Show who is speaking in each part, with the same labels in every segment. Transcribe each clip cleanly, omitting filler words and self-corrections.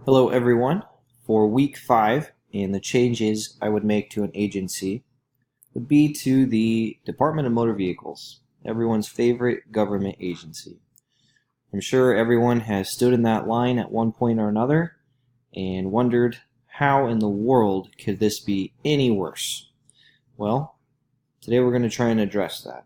Speaker 1: Hello everyone. For week 5, and the changes I would make to an agency would be to the Department of Motor Vehicles, everyone's favorite government agency. I'm sure everyone has stood in that line at one point or another and wondered how in the world could this be any worse? Well, today we're going to try and address that.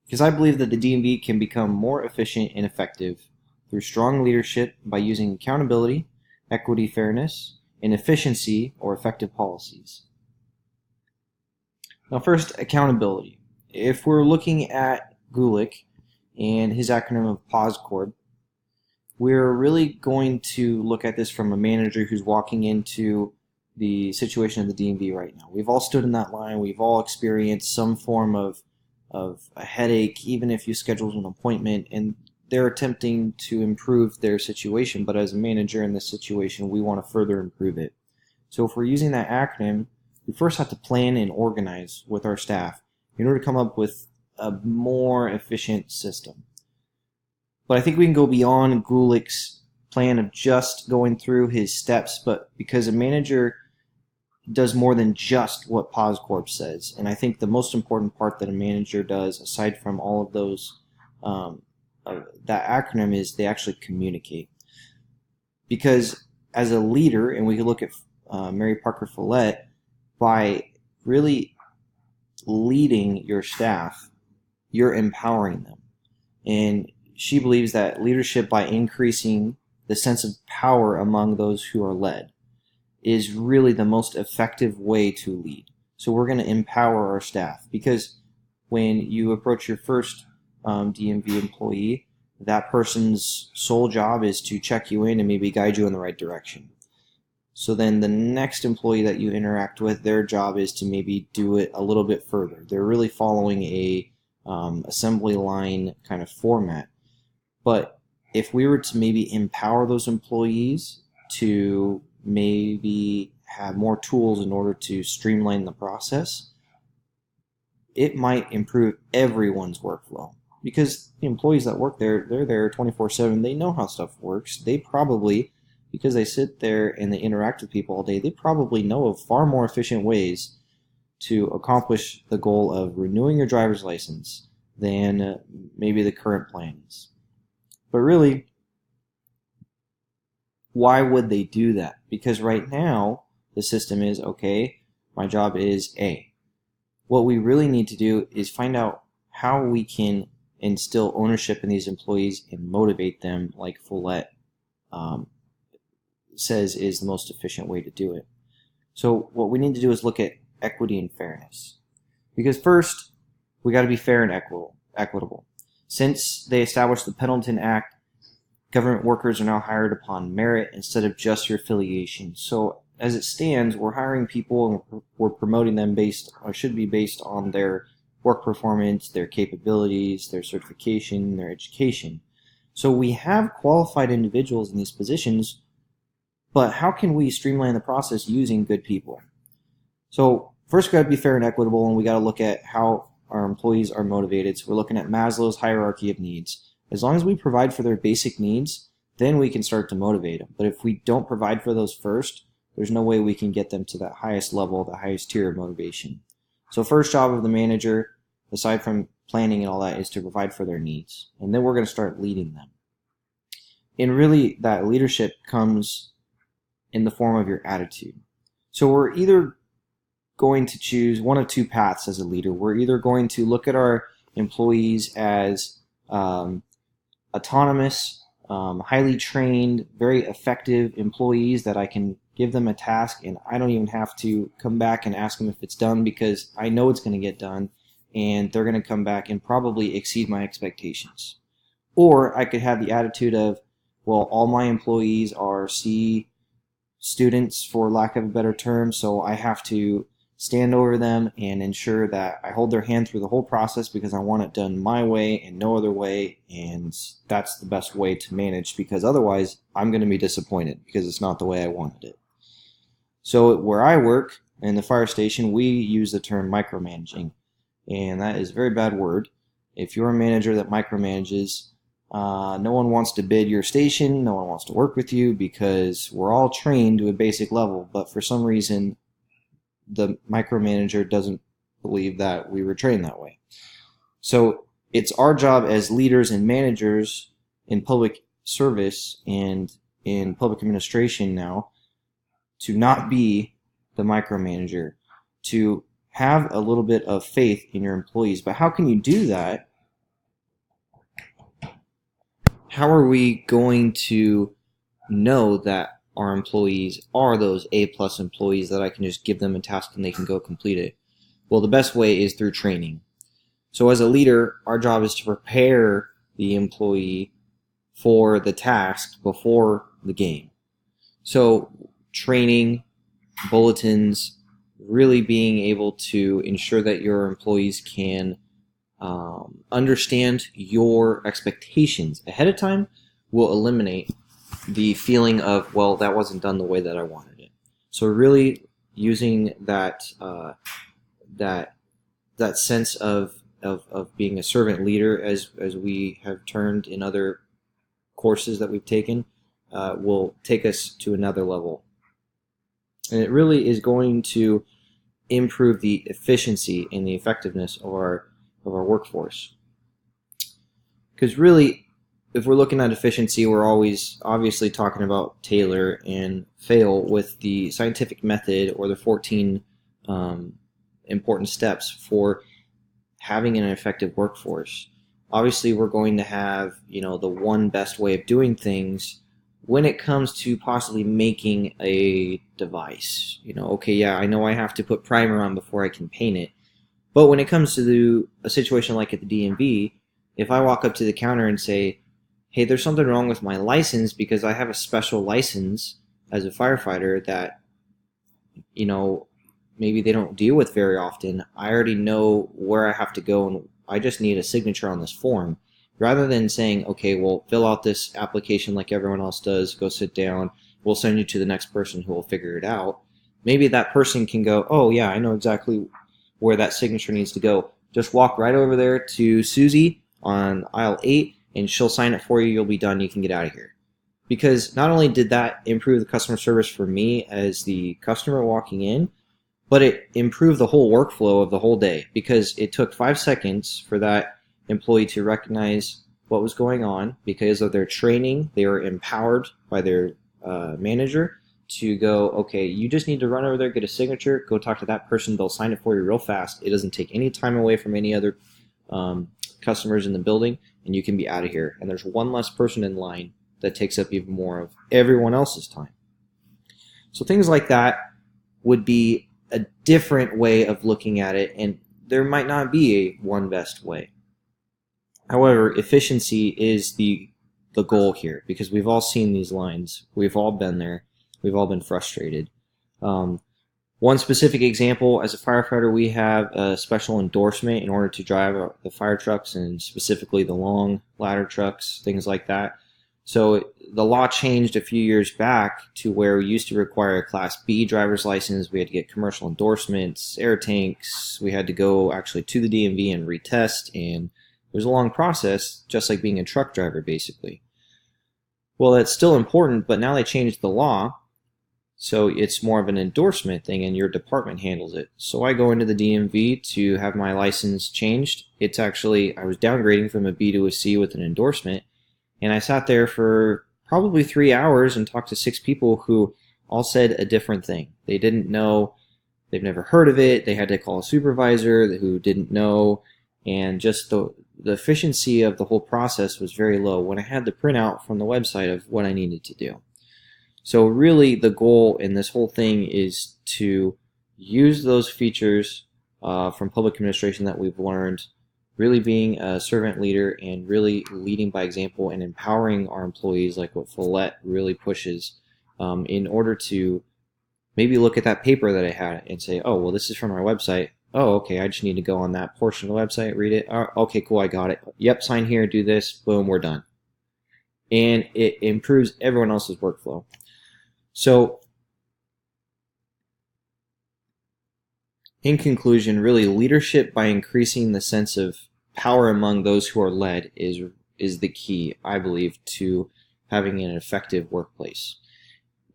Speaker 1: Because I believe that the DMV can become more efficient and effective through strong leadership by using accountability, equity, fairness, and efficiency or effective policies. Now first, accountability. If we're looking at Gulick and his acronym of POSCORP, we're really going to look at this from a manager who's walking into the situation of the DMV right now. We've all stood in that line. We've all experienced some form of a headache, even if you schedule an appointment, and they're attempting to improve their situation, but as a manager in this situation, we want to further improve it. So if we're using that acronym, we first have to plan and organize with our staff in order to come up with a more efficient system. But I think we can go beyond Gulick's plan of just going through his steps, but because a manager does more than just what POSCORP says, and I think the most important part that a manager does, aside from all of those that acronym, is they actually communicate. Because as a leader, and we can look at Mary Parker Follett, by really leading your staff, you're empowering them. And she believes that leadership, by increasing the sense of power among those who are led, is really the most effective way to lead. So we're going to empower our staff, because when you approach your first DMV employee, that person's sole job is to check you in and maybe guide you in the right direction. So then the next employee that you interact with, their job is to maybe do it a little bit further. They're really following a assembly line kind of format. But if we were to maybe empower those employees to maybe have more tools in order to streamline the process, it might improve everyone's workflow. Because the employees that work there, they're there 24/7. They know how stuff works. They probably, because they sit there and they interact with people all day, they probably know of far more efficient ways to accomplish the goal of renewing your driver's license than maybe the current plan is. But really, why would they do that? Because right now, the system is, okay, my job is A. What we really need to do is find out how we can instill ownership in these employees and motivate them, like Follett says is the most efficient way to do it. So what we need to do is look at equity and fairness. Because first, we got to be fair and equitable. Since they established the Pendleton Act, government workers are now hired upon merit instead of just your affiliation. So as it stands, we're hiring people and we're promoting them should be based on their work performance, their capabilities, their certification, their education. So we have qualified individuals in these positions, but how can we streamline the process using good people? So first we got to be fair and equitable, and we got to look at how our employees are motivated. So we're looking at Maslow's hierarchy of needs. As long as we provide for their basic needs, then we can start to motivate them. But if we don't provide for those first, there's no way we can get them to that highest level, the highest tier of motivation. So first job of the manager, aside from planning and all that, is to provide for their needs. And then we're going to start leading them. And really, that leadership comes in the form of your attitude. So we're either going to choose one of two paths as a leader. We're either going to look at our employees as autonomous, highly trained, very effective employees that I can give them a task and I don't even have to come back and ask them if it's done, because I know it's going to get done and they're going to come back and probably exceed my expectations. Or I could have the attitude of, well, all my employees are C students, for lack of a better term, so I have to stand over them and ensure that I hold their hand through the whole process because I want it done my way and no other way, and that's the best way to manage, because otherwise I'm going to be disappointed because it's not the way I wanted it. So where I work in the fire station, we use the term micromanaging, and that is a very bad word. If you're a manager that micromanages, No one wants to bid your station. No one wants to work with you because we're all trained to a basic level. But for some reason, the micromanager doesn't believe that we were trained that way. So it's our job as leaders and managers in public service and in public administration now to not be the micromanager, to have a little bit of faith in your employees. But how can you do that? How are we going to know that our employees are those A-plus employees that I can just give them a task and they can go complete it? Well, the best way is through training. So as a leader, our job is to prepare the employee for the task before the game. So training, bulletins, really being able to ensure that your employees can understand your expectations ahead of time will eliminate the feeling of, well, that wasn't done the way that I wanted it. So really using that that sense of being a servant leader, as we have termed in other courses that we've taken, will take us to another level. And it really is going to improve the efficiency and the effectiveness of our workforce. Because really, if we're looking at efficiency, we're always obviously talking about Taylor and fail with the scientific method or the 14 important steps for having an effective workforce. Obviously, we're going to have, the one best way of doing things when it comes to possibly making a device. Okay, yeah, I know I have to put primer on before I can paint it. But when it comes to a situation like at the DMV, if I walk up to the counter and say, hey, there's something wrong with my license because I have a special license as a firefighter that, maybe they don't deal with very often, I already know where I have to go and I just need a signature on this form. Rather than saying, okay, well, fill out this application like everyone else does, go sit down, we'll send you to the next person who will figure it out. Maybe that person can go, oh yeah, I know exactly where that signature needs to go. Just walk right over there to Susie on aisle 8 and she'll sign it for you. You'll be done. You can get out of here. Because not only did that improve the customer service for me as the customer walking in, but it improved the whole workflow of the whole day, because it took 5 seconds for that employee to recognize what was going on. Because of their training, they were empowered by their manager to go, okay, you just need to run over there, get a signature, go talk to that person, they'll sign it for you real fast. It doesn't take any time away from any other customers in the building, and you can be out of here. And there's one less person in line that takes up even more of everyone else's time. So things like that would be a different way of looking at it, and there might not be a one best way. However, efficiency is the goal here, because we've all seen these lines. We've all been there. We've all been frustrated. One specific example, as a firefighter, we have a special endorsement in order to drive the fire trucks, and specifically the long ladder trucks, things like that. So the law changed a few years back to where we used to require a Class B driver's license. We had to get commercial endorsements, air tanks. We had to go actually to the DMV and retest, and it was a long process, just like being a truck driver, basically. Well, that's still important, but now they changed the law, so it's more of an endorsement thing, and your department handles it. So I go into the DMV to have my license changed. It's actually, I was downgrading from a B to a C with an endorsement, and I sat there for probably 3 hours and talked to 6 people who all said a different thing. They didn't know, they've never heard of it, they had to call a supervisor who didn't know, and just the efficiency of the whole process was very low when I had the printout from the website of what I needed to do. So really the goal in this whole thing is to use those features from public administration that we've learned, really being a servant leader and really leading by example and empowering our employees, like what Follett really pushes, in order to maybe look at that paper that I had and say, oh, well, this is from our website. Oh, okay, I just need to go on that portion of the website, read it. Okay, cool, I got it. Yep, sign here, do this, boom, we're done. And it improves everyone else's workflow. So, in conclusion, really leadership by increasing the sense of power among those who are led is is the key, I believe, to having an effective workplace.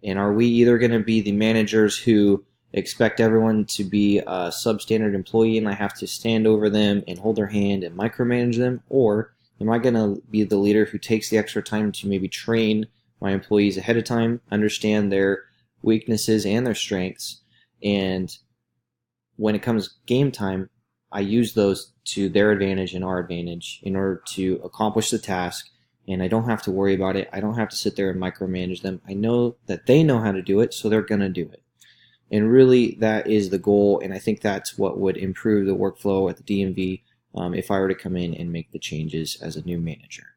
Speaker 1: And are we either going to be the managers who expect everyone to be a substandard employee and I have to stand over them and hold their hand and micromanage them? Or am I going to be the leader who takes the extra time to maybe train my employees ahead of time, understand their weaknesses and their strengths, and when it comes game time, I use those to their advantage and our advantage in order to accomplish the task, and I don't have to worry about it. I don't have to sit there and micromanage them. I know that they know how to do it, so they're going to do it. And really, that is the goal, and I think that's what would improve the workflow at the DMV if I were to come in and make the changes as a new manager.